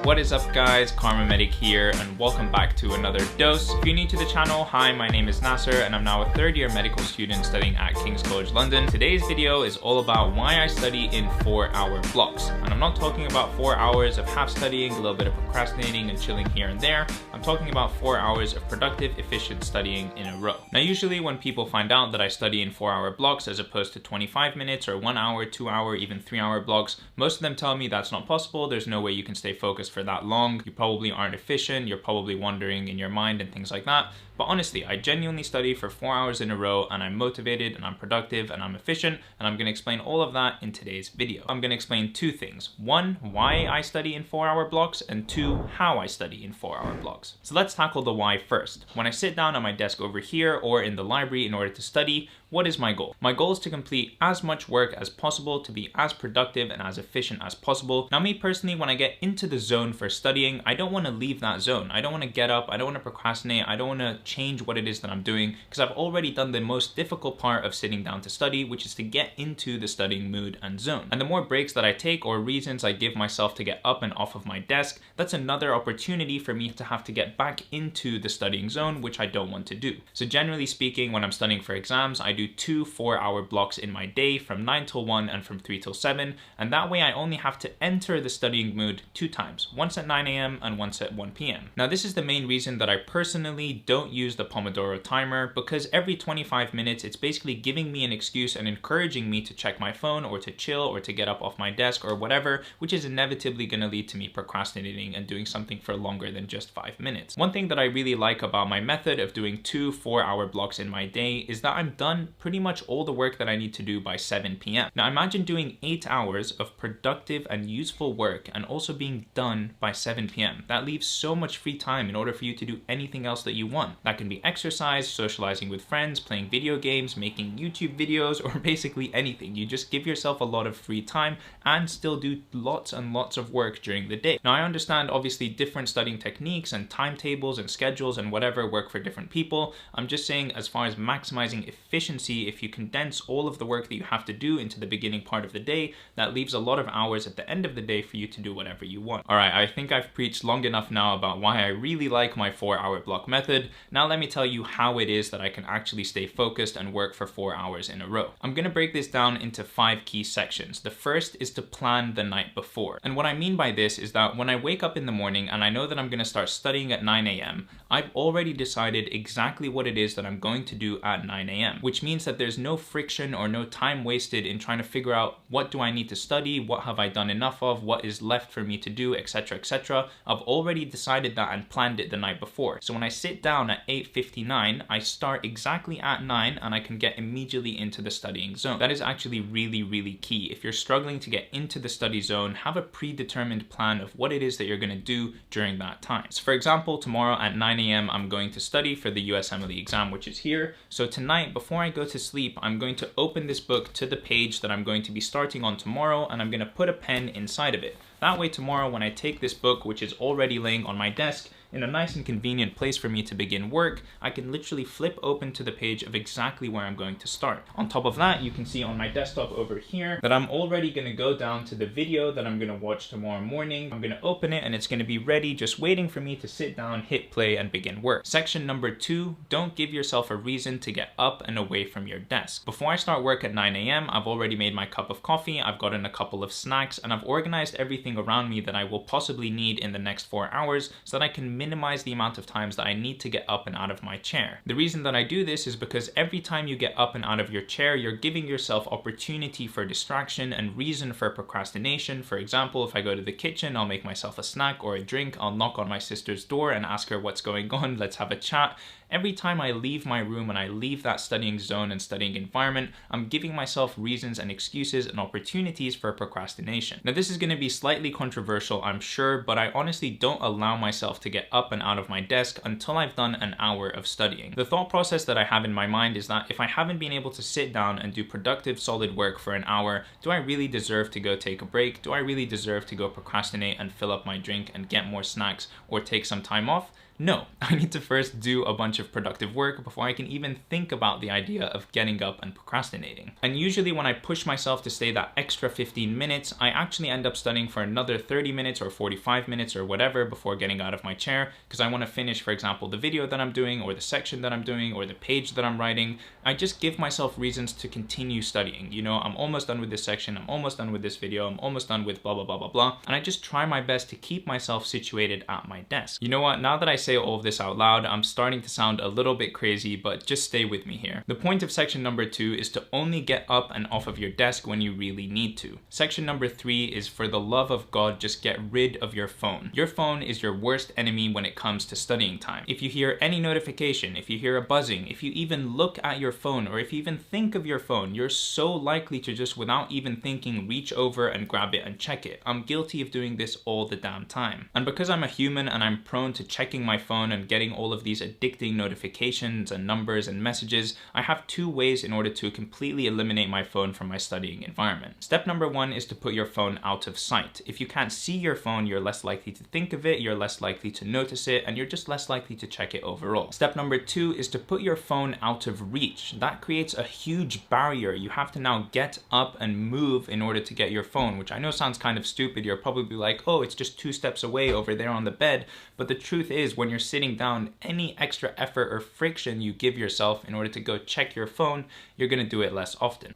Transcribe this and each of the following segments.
What is up guys, Karma Medic here and welcome back to another dose. If you're new to the channel, hi, my name is Nasser and I'm now a third year medical student studying at King's College London. Today's video is all about why I study in 4-hour blocks. And I'm not talking about 4 hours of half studying, a little bit of procrastinating and chilling here and there. I'm talking about 4 hours of productive, efficient studying in a row. Now usually when people find out that I study in 4-hour blocks as opposed to 25 minutes or 1 hour, 2 hour, even 3-hour blocks, most of them tell me that's not possible. There's no way you can stay focused for that long. You probably aren't efficient. You're probably wandering in your mind and things like that. But honestly, I genuinely study for 4 hours in a row and I'm motivated and I'm productive and I'm efficient, and I'm going to explain all of that in today's video. I'm going to explain two things. One, why I study in 4-hour blocks, and two, how I study in 4-hour blocks. So let's tackle the why first. When I sit down at my desk over here or in the library in order to study, what is my goal? My goal is to complete as much work as possible, to be as productive and as efficient as possible. Now me personally, when I get into the zone for studying, I don't want to leave that zone. I don't want to get up, I don't want to procrastinate, I don't want to change what it is that I'm doing, because I've already done the most difficult part of sitting down to study, which is to get into the studying mood and zone. And the more breaks that I take or reasons I give myself to get up and off of my desk, that's another opportunity for me to have to get back into the studying zone, which I don't want to do. So generally speaking, when I'm studying for exams, I do 2 4-hour blocks in my day from 9 till 1 and from 3 till 7, and that way I only have to enter the studying mood 2 times, once at 9 a.m. and once at 1 p.m. Now this is the main reason that I personally don't use the Pomodoro timer, because every 25 minutes it's basically giving me an excuse and encouraging me to check my phone or to chill or to get up off my desk or whatever, which is inevitably going to lead to me procrastinating and doing something for longer than just 5 minutes. One thing that I really like about my method of doing 2 4-hour blocks in my day is that I'm done pretty much all the work that I need to do by 7 p.m. Now imagine doing 8 hours of productive and useful work and also being done by 7 p.m. That leaves so much free time in order for you to do anything else that you want. That can be exercise, socializing with friends, playing video games, making YouTube videos, or basically anything. You just give yourself a lot of free time and still do lots and lots of work during the day. Now I understand obviously different studying techniques and timetables and schedules and whatever work for different people. I'm just saying, as far as maximizing efficiency, if you condense all of the work that you have to do into the beginning part of the day, that leaves a lot of hours at the end of the day for you to do whatever you want. Alright, I think I've preached long enough now about why I really like my 4-hour block method. Now let me tell you how it is that I can actually stay focused and work for 4 hours in a row. I'm going to break this down into 5 key sections. The first is to plan the night before. And what I mean by this is that when I wake up in the morning and I know that I'm going to start studying at 9 a.m., I've already decided exactly what it is that I'm going to do at 9 a.m., which means that there's no friction or no time wasted in trying to figure out what do I need to study, what have I done enough of, what is left for me to do, etc, etc. I've already decided that and planned it the night before. So when I sit down at 8:59, I start exactly at 9 and I can get immediately into the studying zone. That is actually really, really key. If you're struggling to get into the study zone, have a predetermined plan of what it is that you're going to do during that time. So for example, tomorrow at 9 a.m. I'm going to study for the USMLE exam, which is here. So tonight, before I go to sleep, I'm going to open this book to the page that I'm going to be starting on tomorrow, and I'm going to put a pen inside of it. That way tomorrow when I take this book, which is already laying on my desk, in a nice and convenient place for me to begin work, I can literally flip open to the page of exactly where I'm going to start. On top of that, you can see on my desktop over here that I'm already going to go down to the video that I'm going to watch tomorrow morning. I'm going to open it and it's going to be ready, just waiting for me to sit down, hit play, and begin work. Section number 2, don't give yourself a reason to get up and away from your desk. Before I start work at 9 a.m., I've already made my cup of coffee, I've gotten a couple of snacks, and I've organized everything around me that I will possibly need in the next 4 hours so that I can minimize the amount of times that I need to get up and out of my chair. The reason that I do this is because every time you get up and out of your chair, you're giving yourself opportunity for distraction and reason for procrastination. For example, if I go to the kitchen, I'll make myself a snack or a drink, I'll knock on my sister's door and ask her what's going on, let's have a chat. Every time I leave my room and I leave that studying zone and studying environment, I'm giving myself reasons and excuses and opportunities for procrastination. Now this is going to be slightly controversial, I'm sure, but I honestly don't allow myself to get up and out of my desk until I've done an hour of studying. The thought process that I have in my mind is that if I haven't been able to sit down and do productive, solid work for an hour, do I really deserve to go take a break? Do I really deserve to go procrastinate and fill up my drink and get more snacks or take some time off? No, I need to first do a bunch of productive work before I can even think about the idea of getting up and procrastinating. And usually when I push myself to stay that extra 15 minutes, I actually end up studying for another 30 minutes or 45 minutes or whatever before getting out of my chair, because I want to finish, for example, the video that I'm doing or the section that I'm doing or the page that I'm writing. I just give myself reasons to continue studying. You know, I'm almost done with this section, I'm almost done with this video, I'm almost done with blah, blah, blah, blah, blah. And I just try my best to keep myself situated at my desk. You know what? Now that I say all of this out loud, I'm starting to sound a little bit crazy, but just stay with me here. The point of section number 2 is to only get up and off of your desk when you really need to. Section number 3 is, for the love of God, just get rid of your phone. Your phone is your worst enemy when it comes to studying time. If you hear any notification, if you hear a buzzing, if you even look at your phone, or if you even think of your phone, you're so likely to just, without even thinking, reach over and grab it and check it. I'm guilty of doing this all the damn time. And because I'm a human and I'm prone to checking my phone and getting all of these addicting notifications and numbers and messages, I have 2 ways in order to completely eliminate my phone from my studying environment. Step number 1 is to put your phone out of sight. If you can't see your phone, you're less likely to think of it, you're less likely to notice it, and you're just less likely to check it overall. Step number 2 is to put your phone out of reach. That creates a huge barrier. You have to now get up and move in order to get your phone, which I know sounds kind of stupid. You're probably like, oh, it's just 2 steps away over there on the bed. But the truth is, when you're sitting down, any extra effort or friction you give yourself in order to go check your phone, you're gonna do it less often.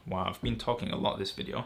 Wow, I've been talking a lot this video.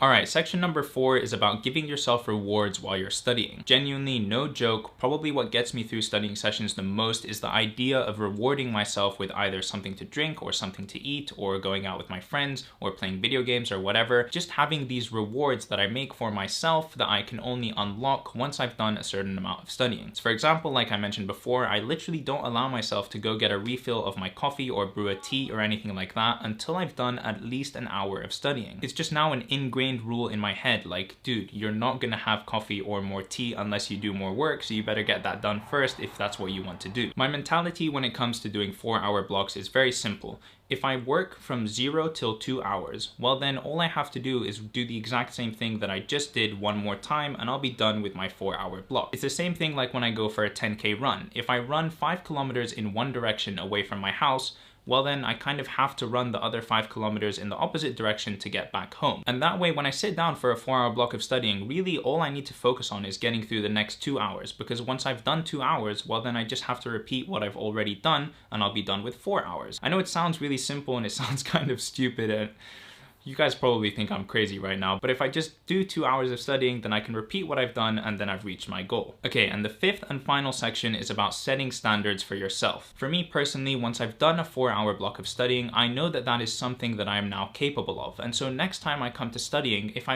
Alright, section number 4 is about giving yourself rewards while you're studying. Genuinely, no joke, probably what gets me through studying sessions the most is the idea of rewarding myself with either something to drink or something to eat, or going out with my friends, or playing video games or whatever. Just having these rewards that I make for myself that I can only unlock once I've done a certain amount of studying. So for example, like I mentioned before, I literally don't allow myself to go get a refill of my coffee or brew a tea or anything like that until I've done at least an hour of studying. It's just now an ingrained rule in my head, like, dude, you're not gonna have coffee or more tea unless you do more work, so you better get that done first if that's what you want to do. My mentality when it comes to doing 4-hour blocks is very simple. If I work from 0 till 2 hours, well then all I have to do is do the exact same thing that I just did one more time and I'll be done with my 4-hour block. It's the same thing like when I go for a 10K run. If I run 5 kilometers in one direction away from my house, well then I kind of have to run the other 5 kilometers in the opposite direction to get back home. And that way when I sit down for a 4-hour block of studying, really all I need to focus on is getting through the next 2 hours, because once I've done 2 hours, well then I just have to repeat what I've already done and I'll be done with 4 hours. I know it sounds really simple and it sounds kind of stupid, and you guys probably think I'm crazy right now, but if I just do 2 hours of studying, then I can repeat what I've done and then I've reached my goal. Okay, and the 5th and final section is about setting standards for yourself. For me personally, once I've done a 4-hour block of studying, I know that that is something that I am now capable of. And so next time I come to studying, if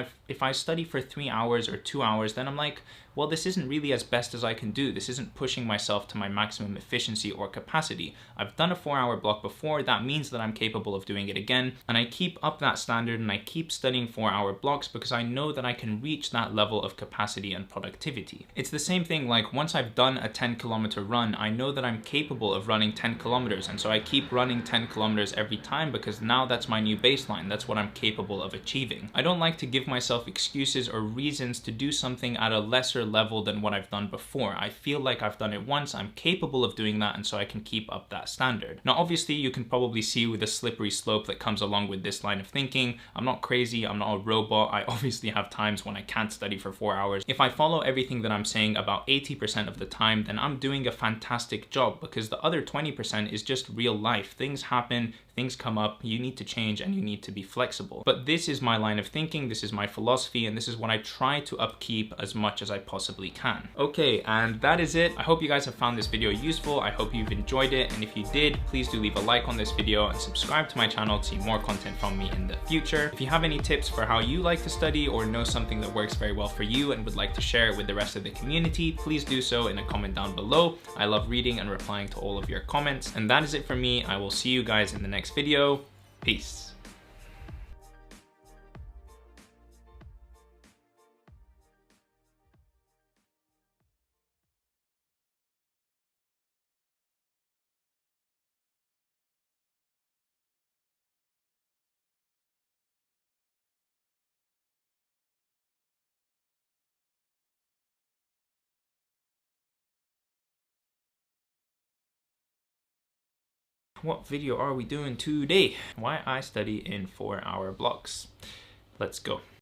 I study for 3 hours or 2 hours, then I'm like, well, this isn't really as best as I can do. This isn't pushing myself to my maximum efficiency or capacity. I've done a 4-hour block before. That means that I'm capable of doing it again. And I keep up that standard and I keep studying 4-hour blocks because I know that I can reach that level of capacity and productivity. It's the same thing like once I've done a 10-kilometer run, I know that I'm capable of running 10 kilometers. And so I keep running 10 kilometers every time because now that's my new baseline. That's what I'm capable of achieving. I don't like to give myself excuses or reasons to do something at a lesser level than what I've done before. I feel like I've done it once, I'm capable of doing that, and so I can keep up that standard. Now obviously you can probably see with the slippery slope that comes along with this line of thinking, I'm not crazy, I'm not a robot. I obviously have times when I can't study for 4 hours. If I follow everything that I'm saying about 80% of the time, then I'm doing a fantastic job, because the other 20% is just real life. Things happen, things come up, you need to change and you need to be flexible. But this is my line of thinking, this is my philosophy, and this is what I try to upkeep as much as I possibly can. Okay, and that is it. I hope you guys have found this video useful. I hope you've enjoyed it, and if you did, please do leave a like on this video and subscribe to my channel to see more content from me in the future. If you have any tips for how you like to study or know something that works very well for you and would like to share it with the rest of the community, please do so in a comment down below. I love reading and replying to all of your comments. And that is it for me. I will see you guys in the next video. Peace. What video are we doing today? Why I study in 4-hour blocks. Let's go.